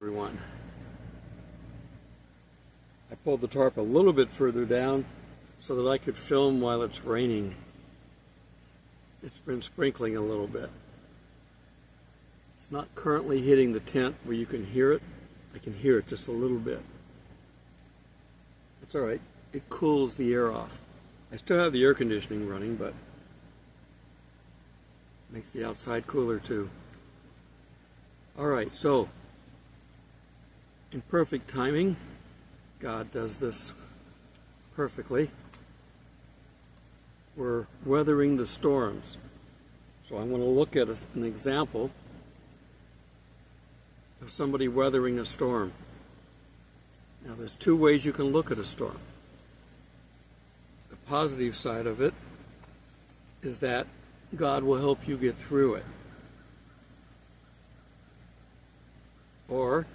Everyone. I pulled the tarp a little bit further down so that I could film while it's raining. It's been sprinkling a little bit. It's not currently hitting the tent where you can hear it. I can hear it just a little bit. It's alright. It cools the air off. I still have the air conditioning running, but it makes the outside cooler too. Alright, so in perfect timing, God does this perfectly. We're weathering the storms. So I'm going to look at an example of somebody weathering a storm. Now there's two ways you can look at a storm. The positive side of it is that God will help you get through it. Or,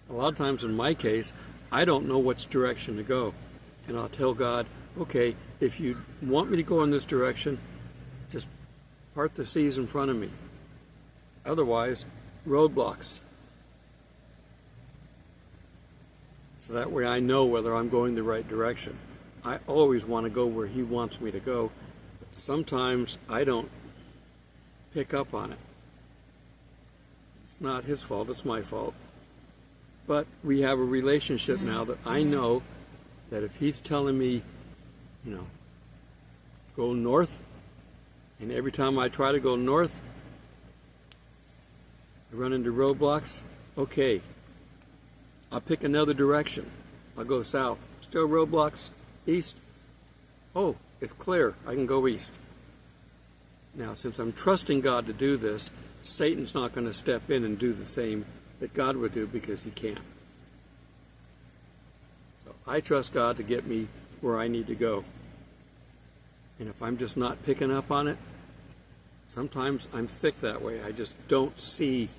a lot of times in my case, I don't know which direction to go. And I'll tell God, okay, if you want me to go in this direction, just part the seas in front of me. Otherwise, roadblocks. So that way I know whether I'm going the right direction. I always want to go where He wants me to go, but sometimes I don't pick up on it. It's not His fault, it's my fault. But we have a relationship now that I know that if He's telling me, go north, and every time I try to go north, I run into roadblocks, okay, I'll pick another direction. I'll go south. Still roadblocks? East? Oh, it's clear. I can go east. Now, since I'm trusting God to do this, Satan's not going to step in and do the same that God would do because he can't. So I trust God to get me where I need to go. And if I'm just not picking up on it, sometimes I'm thick that way. I just don't see,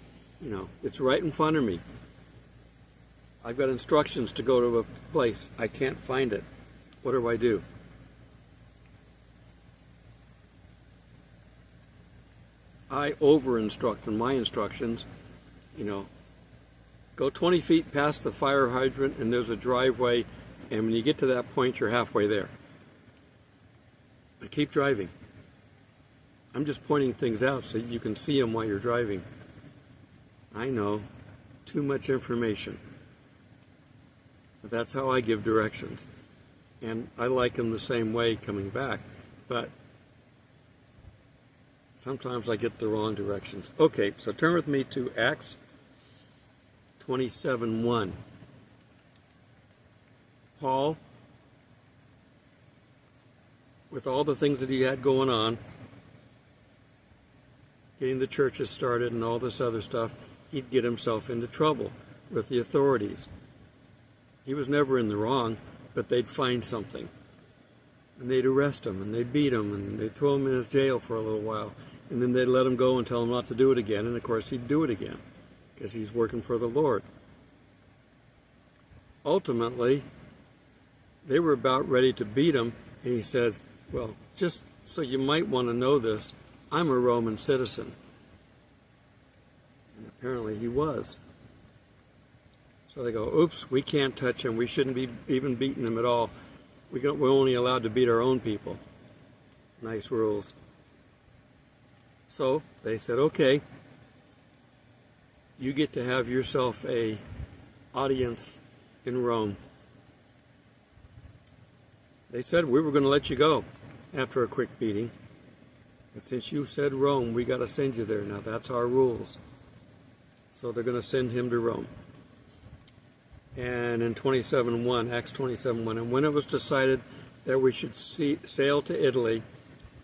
it's right in front of me. I've got instructions to go to a place. I can't find it. What do I do? I over-instruct in my instructions, go 20 feet past the fire hydrant and there's a driveway, and when you get to that point, you're halfway there. I keep driving. I'm just pointing things out so you can see them while you're driving. I know, too much information. But that's how I give directions. And I like them the same way coming back. But sometimes I get the wrong directions. Okay, so turn with me to Acts 27:1. Paul, with all the things that he had going on, getting the churches started and all this other stuff, he'd get himself into trouble with the authorities. He was never in the wrong, but they'd find something. And they'd arrest him, and they'd beat him, and they'd throw him in his jail for a little while. And then they'd let him go and tell him not to do it again, and of course he'd do it again, because he's working for the Lord. Ultimately, they were about ready to beat him, and he said, well, just so you might want to know this, I'm a Roman citizen. And apparently he was. So they go, oops, we can't touch him. We shouldn't be even beating him at all. We're only allowed to beat our own people. Nice rules. So they said, okay, you get to have yourself a audience in Rome. They said we were going to let you go after a quick beating. But since you said Rome, we got to send you there. Now that's our rules. So they're going to send him to Rome. And in 27:1, Acts 27:1, and when it was decided that we should sail to Italy,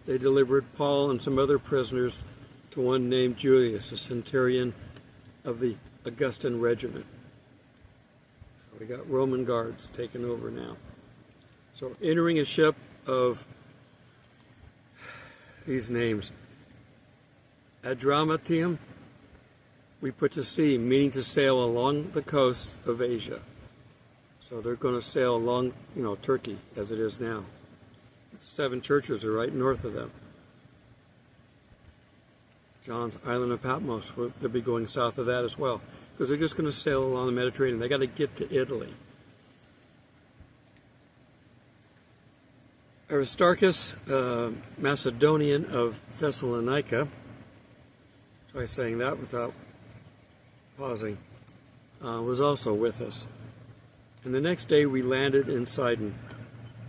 they delivered Paul and some other prisoners to one named Julius, a centurion of the Augustan regiment. So we got Roman guards taking over now. So entering a ship of these names, Adramatium, we put to sea, meaning to sail along the coast of Asia. So they're going to sail along, Turkey, as it is now. 7 churches are right north of them. John's island of Patmos, they'll be going south of that as well. because they're just going to sail along the Mediterranean. They got to get to Italy. Aristarchus, Macedonian of Thessalonica, try saying that without pausing, was also with us. And the next day we landed in Sidon,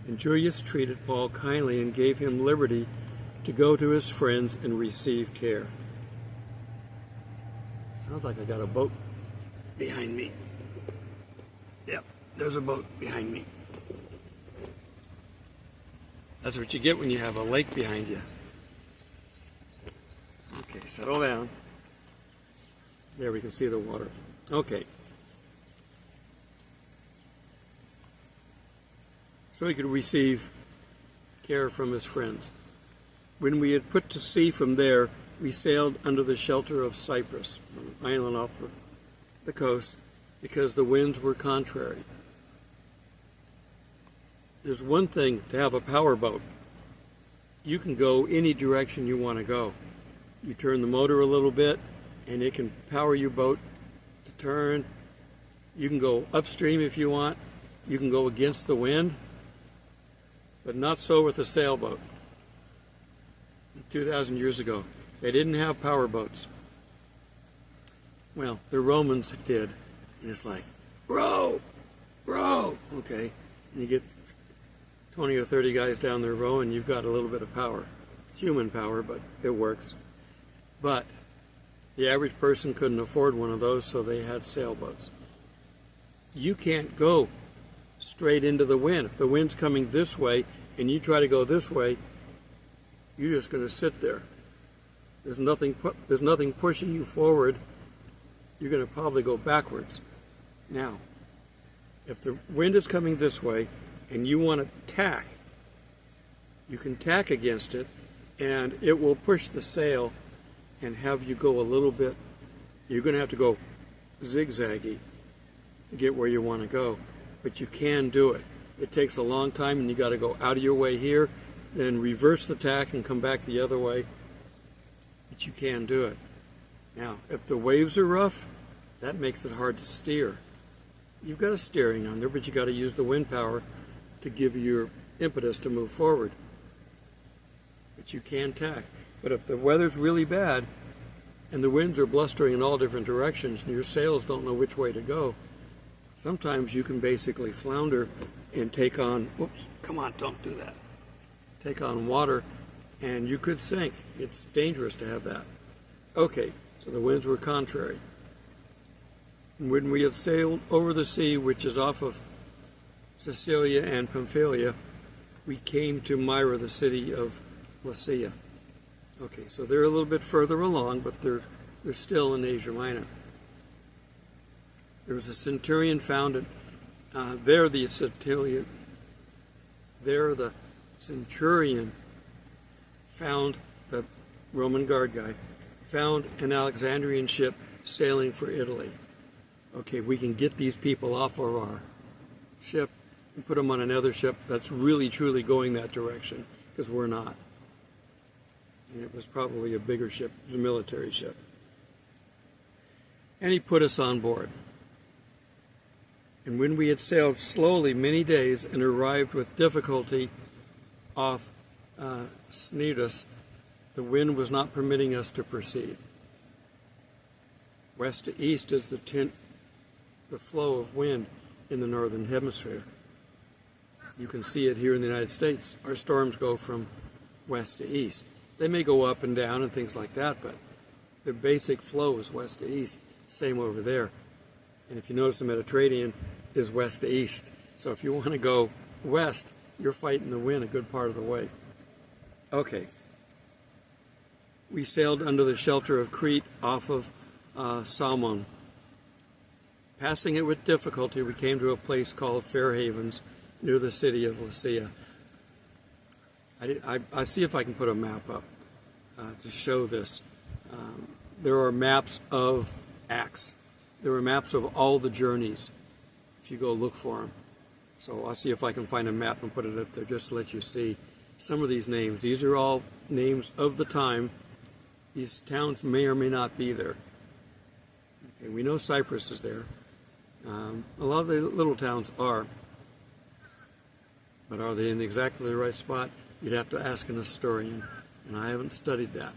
and Julius treated Paul kindly and gave him liberty to go to his friends and receive care. Sounds like I got a boat behind me. Yep, there's a boat behind me. That's what you get when you have a lake behind you. Okay, settle down. There, we can see the water. Okay. So he could receive care from his friends. When we had put to sea from there, we sailed under the shelter of Cyprus, an island off the coast, because the winds were contrary. There's one thing to have a power boat. You can go any direction you want to go. You turn the motor a little bit, and it can power your boat to turn. You can go upstream if you want. You can go against the wind, but not so with a sailboat. 2,000 years ago, they didn't have power boats. Well, the Romans did, and it's like, row, row, okay, and you get 20 or 30 guys down there rowing, you've got a little bit of power. It's human power, but it works. But the average person couldn't afford one of those, so they had sailboats. You can't go straight into the wind. If the wind's coming this way and you try to go this way, you're just going to sit there. There's nothing pushing you forward. You're going to probably go backwards. Now, if the wind is coming this way and you want to tack, you can tack against it, and it will push the sail and have you go a little bit. You're going to have to go zigzaggy to get where you want to go, but you can do it. It takes a long time, and you got to go out of your way here, then reverse the tack and come back the other way, but you can do it. Now, if the waves are rough, that makes it hard to steer. You've got a steering on there, but you got to use the wind power to give you your impetus to move forward. But you can tack. But if the weather's really bad and the winds are blustering in all different directions and your sails don't know which way to go, sometimes you can basically flounder and take on, whoops, come on, don't do that. Take on water, and you could sink. It's dangerous to have that. Okay, so the winds were contrary. And when we had sailed over the sea, which is off of Sicilia and Pamphylia, we came to Myra, the city of Lycia. Okay, so they're a little bit further along, but they're still in Asia Minor. There was a centurion found the centurion found, the Roman guard guy, found an Alexandrian ship sailing for Italy. Okay, we can get these people off of our ship and put them on another ship that's really truly going that direction, because we're not. And it was probably a bigger ship, it was a military ship. And he put us on board. And when we had sailed slowly many days and arrived with difficulty off Cnidus, the wind was not permitting us to proceed. West to east is the flow of wind in the northern hemisphere. You can see it here in the United States. Our storms go from west to east. They may go up and down and things like that, but the basic flow is west to east. Same over there. And if you notice, the Mediterranean is west to east. So if you want to go west, you're fighting the wind a good part of the way. Okay. We sailed under the shelter of Crete off of Salmon. Passing it with difficulty, we came to a place called Fair Havens near the city of Lycia. I see if I can put a map up to show this. There are maps of Acts. There are maps of all the journeys, if you go look for them. So I'll see if I can find a map and put it up there just to let you see some of these names. These are all names of the time. These towns may or may not be there. Okay, we know Cyprus is there. A lot of the little towns are, but are they in exactly the right spot? You'd have to ask an historian, and I haven't studied that.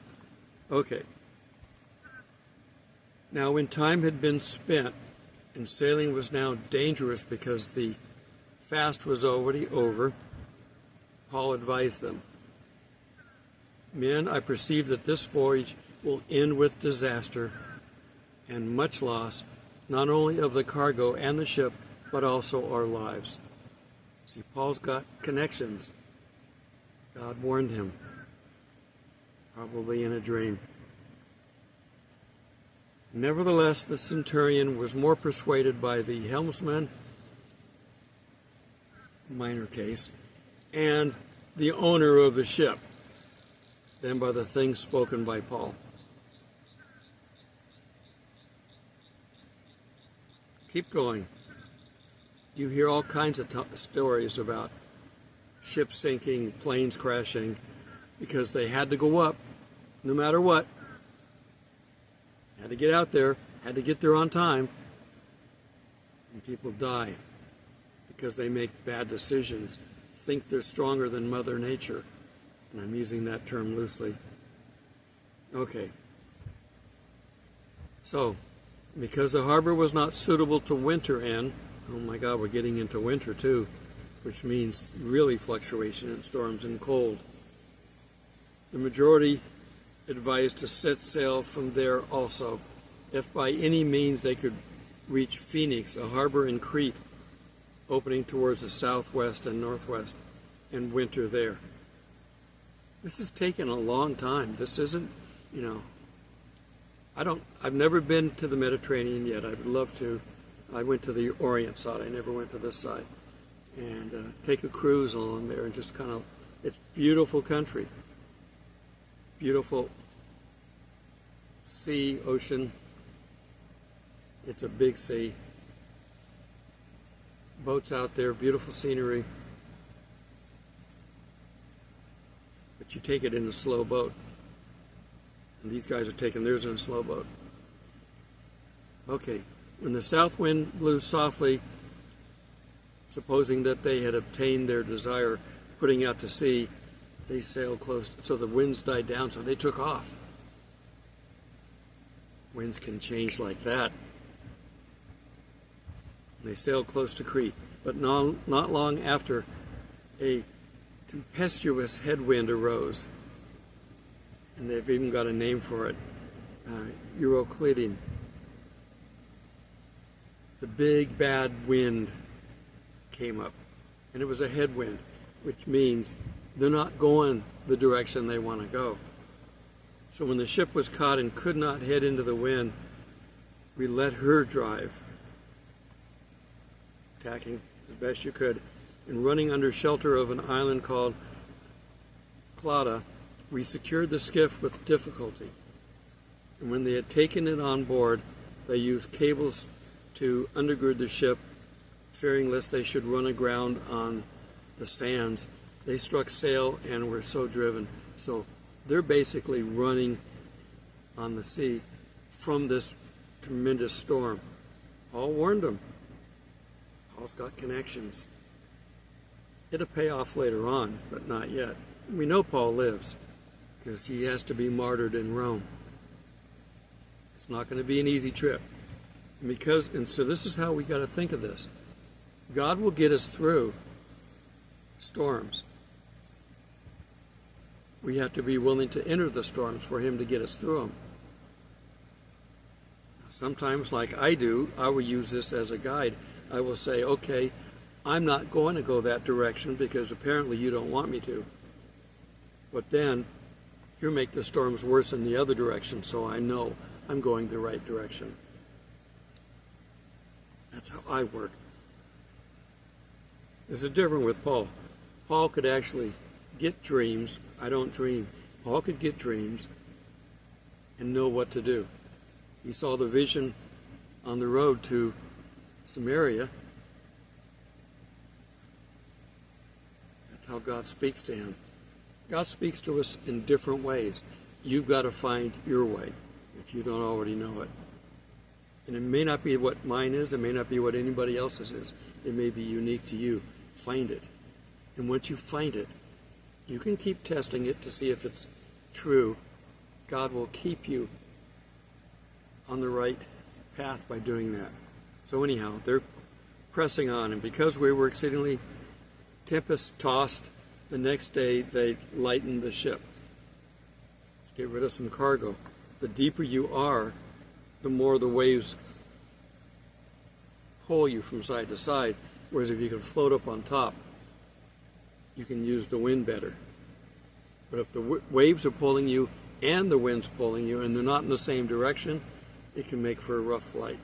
Okay. Now, when time had been spent, and sailing was now dangerous because the fast was already over, Paul advised them, "Men, I perceive that this voyage will end with disaster and much loss, not only of the cargo and the ship, but also our lives." See, Paul's got connections. God warned him, probably in a dream. Nevertheless, the centurion was more persuaded by the helmsman, minor case, and the owner of the ship than by the things spoken by Paul. Keep going. You hear all kinds of stories about ships sinking, planes crashing, because they had to go up no matter what. Had to get out there, had to get there on time, and people die because they make bad decisions, think they're stronger than Mother Nature, and I'm using that term loosely. Okay. So, because the harbor was not suitable to winter in, oh my God, we're getting into winter too, which means really fluctuation in storms and cold. The majority advised to set sail from there also, if by any means they could reach Phoenix, a harbor in Crete, opening towards the southwest and northwest, and winter there. This has taken a long time. This isn't, I've never been to the Mediterranean yet. I would love to. I went to the Orient side. I never went to this side. And take a cruise along there and just it's beautiful country. Beautiful sea, ocean. It's a big sea. Boats out there, beautiful scenery. But you take it in a slow boat. And these guys are taking theirs in a slow boat. Okay, when the south wind blew softly, supposing that they had obtained their desire, putting out to sea, they sailed close, so the winds died down, so they took off. Winds can change like that. They sailed close to Crete, but not long after, a tempestuous headwind arose, and they've even got a name for it, Euroclydon. The big bad wind came up, and it was a headwind, which means they're not going the direction they want to go. So when the ship was caught and could not head into the wind, we let her drive, tacking as best you could, and running under shelter of an island called Clauda, we secured the skiff with difficulty. And when they had taken it on board, they used cables to undergird the ship, fearing lest they should run aground on the sands. They struck sail and were so driven. So they're basically running on the sea from this tremendous storm. Paul warned them. Paul's got connections. It'll pay off later on, but not yet. We know Paul lives because he has to be martyred in Rome. It's not going to be an easy trip. And so this is how we got to think of this. God will get us through storms. We have to be willing to enter the storms for him to get us through them. Sometimes, like I do, I will use this as a guide. I will say, okay, I'm not going to go that direction because apparently you don't want me to. But then you make the storms worse in the other direction, so I know I'm going the right direction. That's how I work. This is different with Paul. Paul could actually get dreams. I don't dream. Paul could get dreams and know what to do. He saw the vision on the road to Samaria. That's how God speaks to him. God speaks to us in different ways. You've got to find your way if you don't already know it. And it may not be what mine is, it may not be what anybody else's is. It may be unique to you. Find it. And once you find it, you can keep testing it to see if it's true. God will keep you on the right path by doing that. So anyhow, they're pressing on, and because we were exceedingly tempest-tossed, the next day they lightened the ship. Let's get rid of some cargo. The deeper you are, the more the waves pull you from side to side, whereas if you can float up on top, you can use the wind better. But if the waves are pulling you and the wind's pulling you and they're not in the same direction, it can make for a rough flight.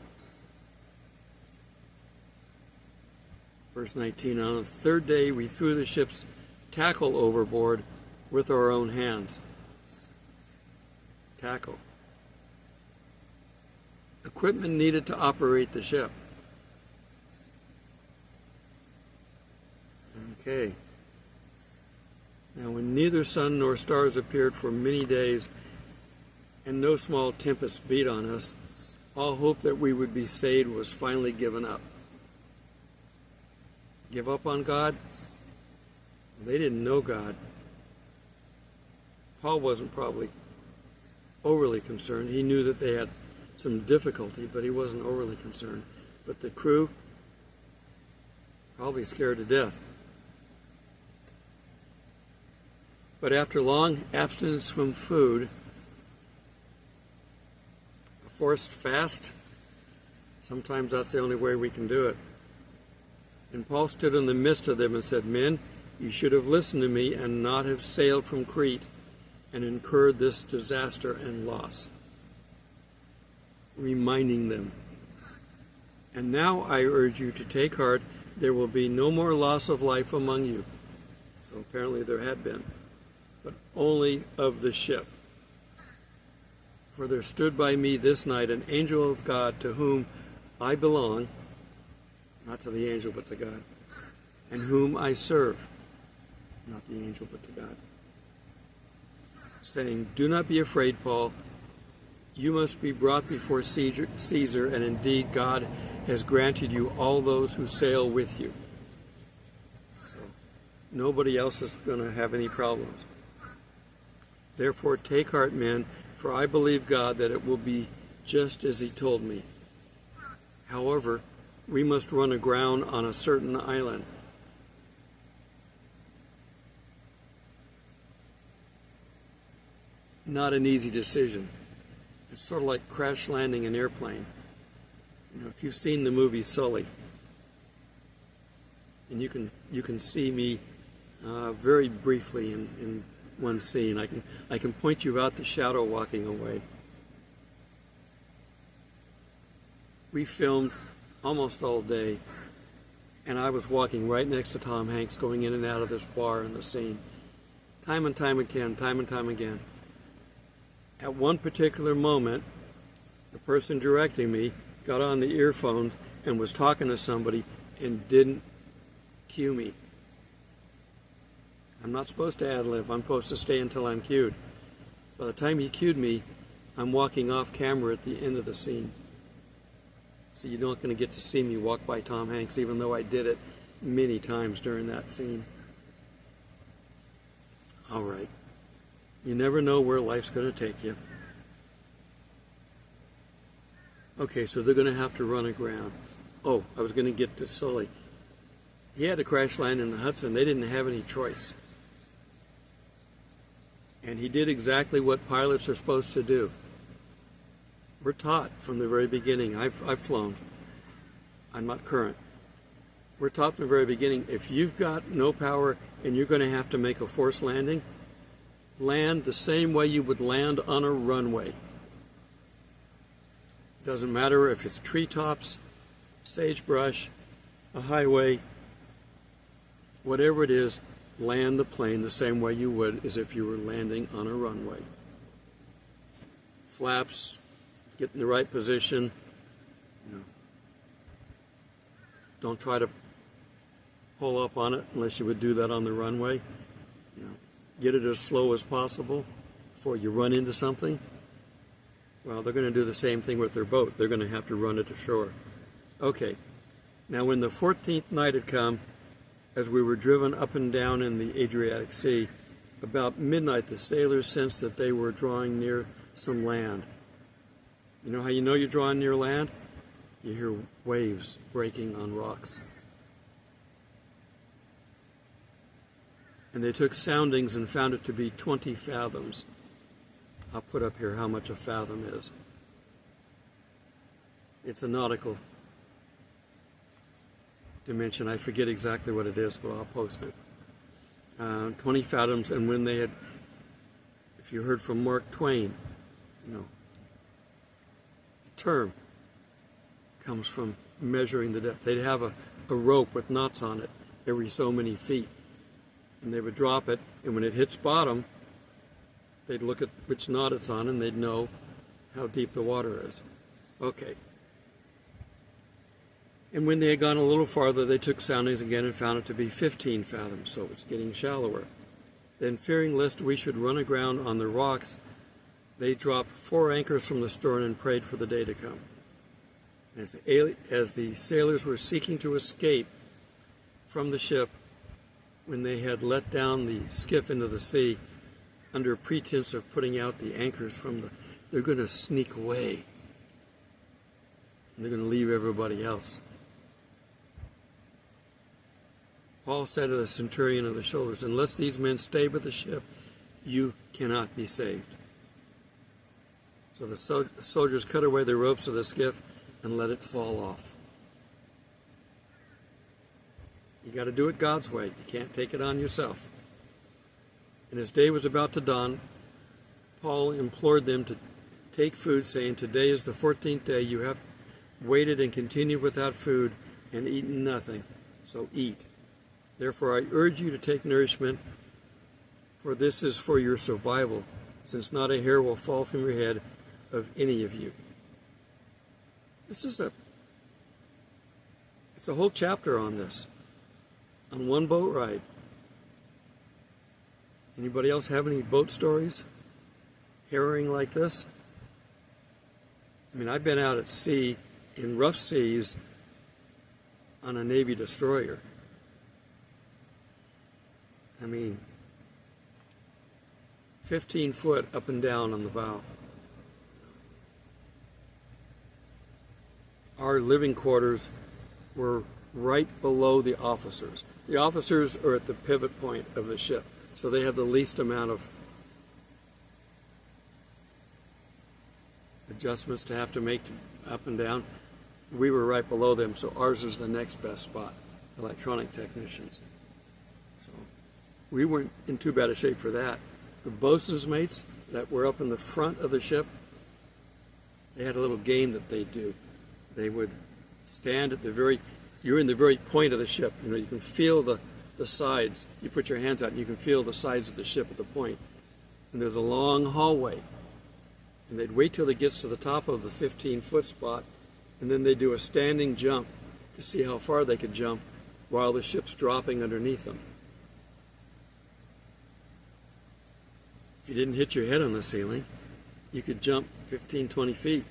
Verse 19, on the third day we threw the ship's tackle overboard with our own hands. Tackle. Equipment needed to operate the ship. Okay. Now when neither sun nor stars appeared for many days and no small tempest beat on us, all hope that we would be saved was finally given up. Give up on God? They didn't know God. Paul wasn't probably overly concerned. He knew that they had some difficulty, but he wasn't overly concerned. But the crew, probably scared to death. But after long abstinence from food, a forced fast, sometimes that's the only way we can do it. And Paul stood in the midst of them and said, men, you should have listened to me and not have sailed from Crete and incurred this disaster and loss. Reminding them. And now I urge you to take heart, there will be no more loss of life among you. So apparently there had been, but only of the ship. For there stood by me this night an angel of God to whom I belong, not to the angel but to God, and whom I serve, not the angel but to God, saying, do not be afraid, Paul. You must be brought before Caesar, and indeed God has granted you all those who sail with you. So nobody else is going to have any problems. Therefore take heart, men, for I believe God that it will be just as he told me. However, we must run aground on a certain island. Not an easy decision. It's sort of like crash landing an airplane. You know, if you've seen the movie Sully, and you can see me very briefly in one scene. I can point you out the shadow walking away. We filmed almost all day, and I was walking right next to Tom Hanks, going in and out of this bar in the scene, time and time again. At one particular moment, the person directing me got on the earphones and was talking to somebody and didn't cue me. I'm not supposed to ad-lib. I'm supposed to stay until I'm cued. By the time he cued me, I'm walking off camera at the end of the scene. So you're not going to get to see me walk by Tom Hanks, even though I did it many times during that scene. All right. You never know where life's going to take you. Okay, so they're going to have to run aground. Oh, I was going to get to Sully. He had to crash land in the Hudson. They didn't have any choice. And he did exactly what pilots are supposed to do. We're taught from the very beginning. I've flown. I'm not current. We're taught from the very beginning, if you've got no power and you're going to have to make a forced landing, land the same way you would land on a runway. Doesn't matter if it's treetops, sagebrush, a highway, whatever it is, land the plane the same way you would as if you were landing on a runway. Flaps, get in the right position. You know, don't try to pull up on it unless you would do that on the runway. You know, get it as slow as possible before you run into something. Well, they're going to do the same thing with their boat. They're going to have to run it to shore. Okay, now when the 14th night had come, as we were driven up and down in the Adriatic Sea, about midnight the sailors sensed that they were drawing near some land. You know how you know you're drawing near land? You hear waves breaking on rocks. And they took soundings and found it to be 20 fathoms. I'll put up here how much a fathom is. It's a nautical dimension. I forget exactly what it is, but I'll post it. 20 fathoms, and when they had, if you heard from Mark Twain, you know, the term comes from measuring the depth. They'd have a rope with knots on it every so many feet, and they would drop it, and when it hits bottom, they'd look at which knot it's on, and they'd know how deep the water is. Okay. And when they had gone a little farther, they took soundings again and found it to be 15 fathoms, so it's getting shallower. Then, fearing lest we should run aground on the rocks, they dropped 4 anchors from the stern and prayed for the day to come. As the sailors were seeking to escape from the ship, when they had let down the skiff into the sea, under pretense of putting out the anchors they're going to sneak away. And they're going to leave everybody else. Paul said to the centurion of the shoulders, unless these men stay with the ship, you cannot be saved. So the soldiers cut away the ropes of the skiff and let it fall off. You got to do it God's way. You can't take it on yourself. And as day was about to dawn, Paul implored them to take food, saying, today is the 14th day. You have waited and continued without food and eaten nothing. So eat. Therefore I urge you to take nourishment, for this is for your survival, since not a hair will fall from your head of any of you. It's a whole chapter on this, on one boat ride. Anybody else have any boat stories, harrowing like this? I mean, I've been out at sea in rough seas on a Navy destroyer. I mean, 15 foot up and down on the bow. Our living quarters were right below the officers. The officers are at the pivot point of the ship, so they have the least amount of adjustments to have to make up and down. We were right below them, so ours is the next best spot, electronic technicians. So we weren't in too bad a shape for that. The bosun's mates that were up in the front of the ship, they had a little game that they'd do. They would stand at you're in the very point of the ship. You know, you can feel the sides. You put your hands out and you can feel the sides of the ship at the point. And there's a long hallway. And they'd wait till it gets to the top of the 15-foot spot, and then they'd do a standing jump to see how far they could jump while the ship's dropping underneath them. If you didn't hit your head on the ceiling, you could jump 15, 20 feet.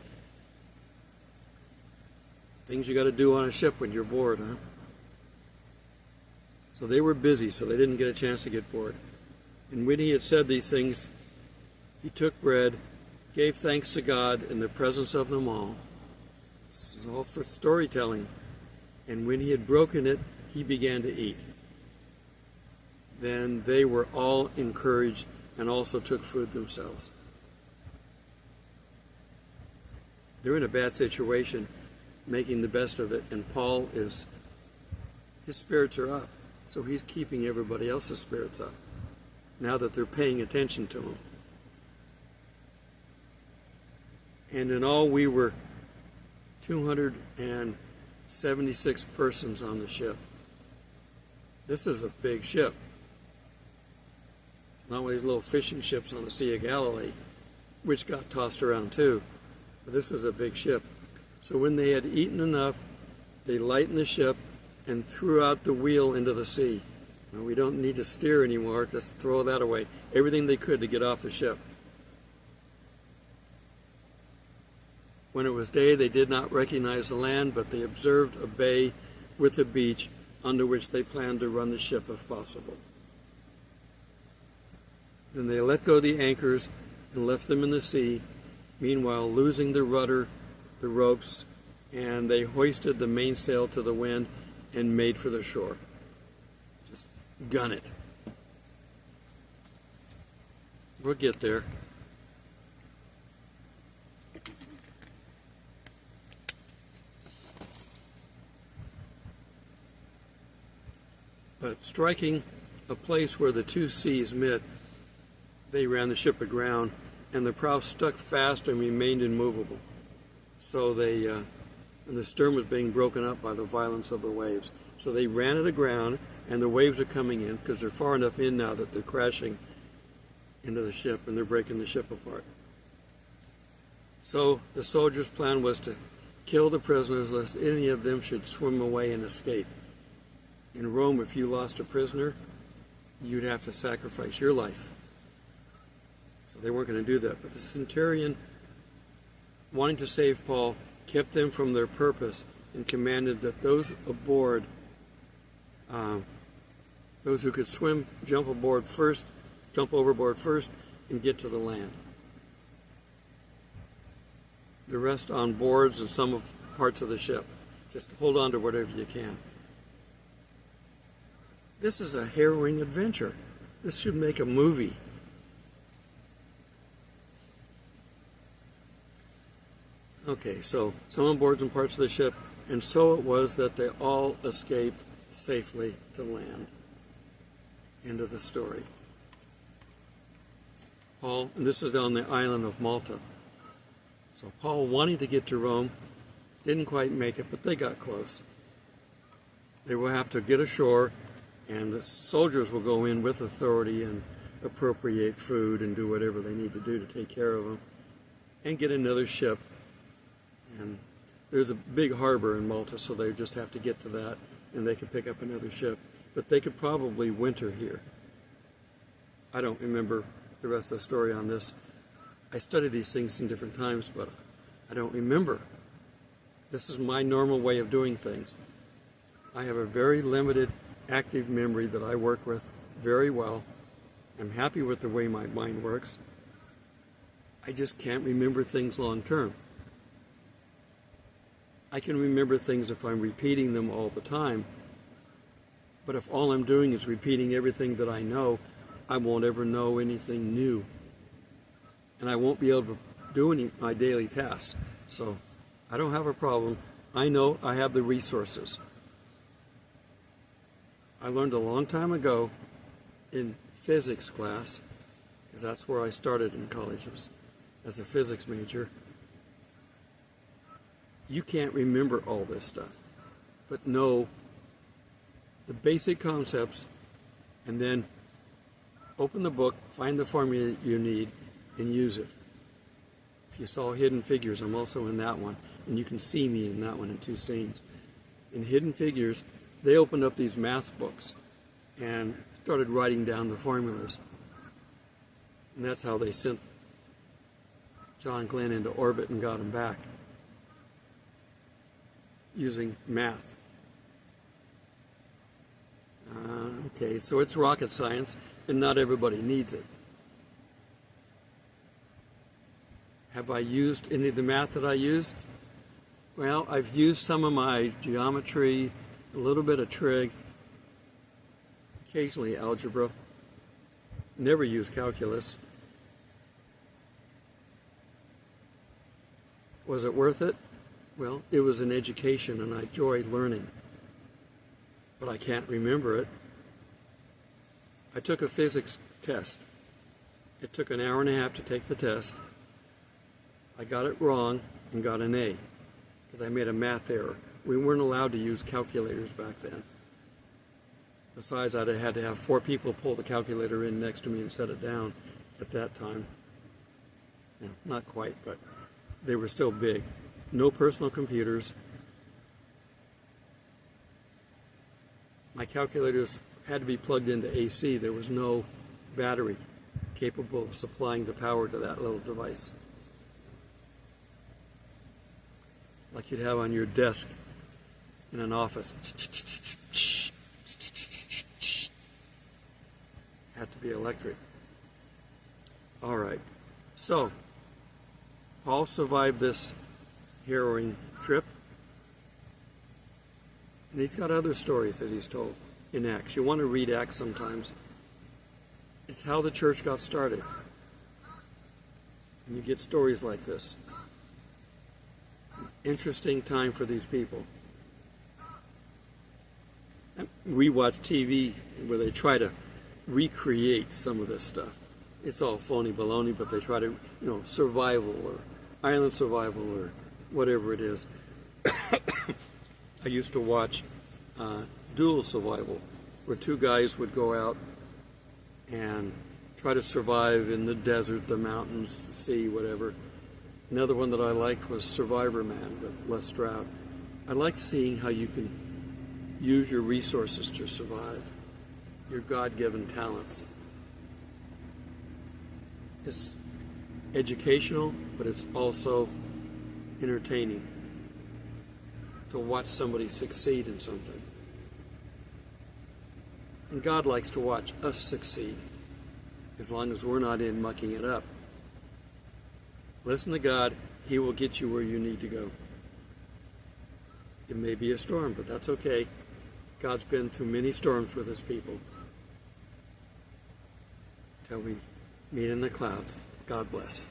Things you got to do on a ship when you're bored, huh? So they were busy, so they didn't get a chance to get bored. And when he had said these things, he took bread, gave thanks to God in the presence of them all. This is all for storytelling. And when he had broken it, he began to eat. Then they were all encouraged and also took food themselves. They're in a bad situation, making the best of it, and Paul his spirits are up, so he's keeping everybody else's spirits up now that they're paying attention to him. And in all we were 276 persons on the ship. This is a big ship. Not one of these little fishing ships on the Sea of Galilee, which got tossed around too. But this was a big ship. So when they had eaten enough, they lightened the ship and threw out the wheel into the sea. Now, we don't need to steer anymore, just throw that away. Everything they could to get off the ship. When it was day, they did not recognize the land, but they observed a bay with a beach under which they planned to run the ship if possible. Then they let go the anchors and left them in the sea, meanwhile losing the rudder, the ropes, and they hoisted the mainsail to the wind and made for the shore. Just gun it. We'll get there. But striking a place where the two seas met, they ran the ship aground, and the prow stuck fast and remained immovable. So and the stern was being broken up by the violence of the waves. So they ran it aground, and the waves are coming in because they're far enough in now that they're crashing into the ship and they're breaking the ship apart. So the soldiers' plan was to kill the prisoners lest any of them should swim away and escape. In Rome, if you lost a prisoner, you'd have to sacrifice your life. So they weren't going to do that. But the centurion, wanting to save Paul, kept them from their purpose and commanded that those aboard, those who could swim, jump overboard first, and get to the land. The rest on boards and some of parts of the ship. Just hold on to whatever you can. This is a harrowing adventure. This should make a movie. Okay, so some on boards and parts of the ship, and so it was that they all escaped safely to land. End of the story. Paul, and this is on the island of Malta. So Paul, wanting to get to Rome, didn't quite make it, but they got close. They will have to get ashore, and the soldiers will go in with authority and appropriate food and do whatever they need to do to take care of them, and get another ship. And there's a big harbor in Malta, so they just have to get to that, and they can pick up another ship. But they could probably winter here. I don't remember the rest of the story on this. I study these things in different times, but I don't remember. This is my normal way of doing things. I have a very limited active memory that I work with very well. I'm happy with the way my mind works. I just can't remember things long term. I can remember things if I'm repeating them all the time, but if all I'm doing is repeating everything that I know, I won't ever know anything new. And I won't be able to do any of my daily tasks. So I don't have a problem. I know I have the resources. I learned a long time ago in physics class, because that's where I started in college, as a physics major. You can't remember all this stuff, but know the basic concepts, and then open the book, find the formula that you need, and use it. If you saw Hidden Figures, I'm also in that one, and you can see me in that one in 2 scenes. In Hidden Figures, they opened up these math books and started writing down the formulas. And that's how they sent John Glenn into orbit and got him back, using math. Okay, so it's rocket science, and not everybody needs it. Have I used any of the math that I used? Well, I've used some of my geometry, a little bit of trig, occasionally algebra. Never used calculus. Was it worth it? Well, it was an education, and I enjoyed learning. But I can't remember it. I took a physics test. It took an hour and a half to take the test. I got it wrong and got an A, because I made a math error. We weren't allowed to use calculators back then. Besides, I had to have 4 people pull the calculator in next to me and set it down at that time. Yeah, not quite, but they were still big. No personal computers. My calculators had to be plugged into AC. There was no battery capable of supplying the power to that little device. like you'd have on your desk in an office. Had to be electric. All right. So, Paul survived this harrowing trip. And he's got other stories that he's told in Acts. You want to read Acts sometimes. It's how the church got started. And you get stories like this. Interesting time for these people. And we watch TV where they try to recreate some of this stuff. It's all phony baloney, but they try to, survival or island survival or whatever it is. I used to watch dual survival, where two guys would go out and try to survive in the desert, the mountains, the sea, whatever. Another one that I liked was Survivor Man with Les Stroud. I like seeing how you can use your resources to survive, your God-given talents. It's educational, but it's also entertaining to watch somebody succeed in something. And God likes to watch us succeed, as long as we're not in mucking it up. Listen to God. He will get you where you need to go. It may be a storm, but that's okay. God's been through many storms with his people. Till we meet in the clouds. God bless.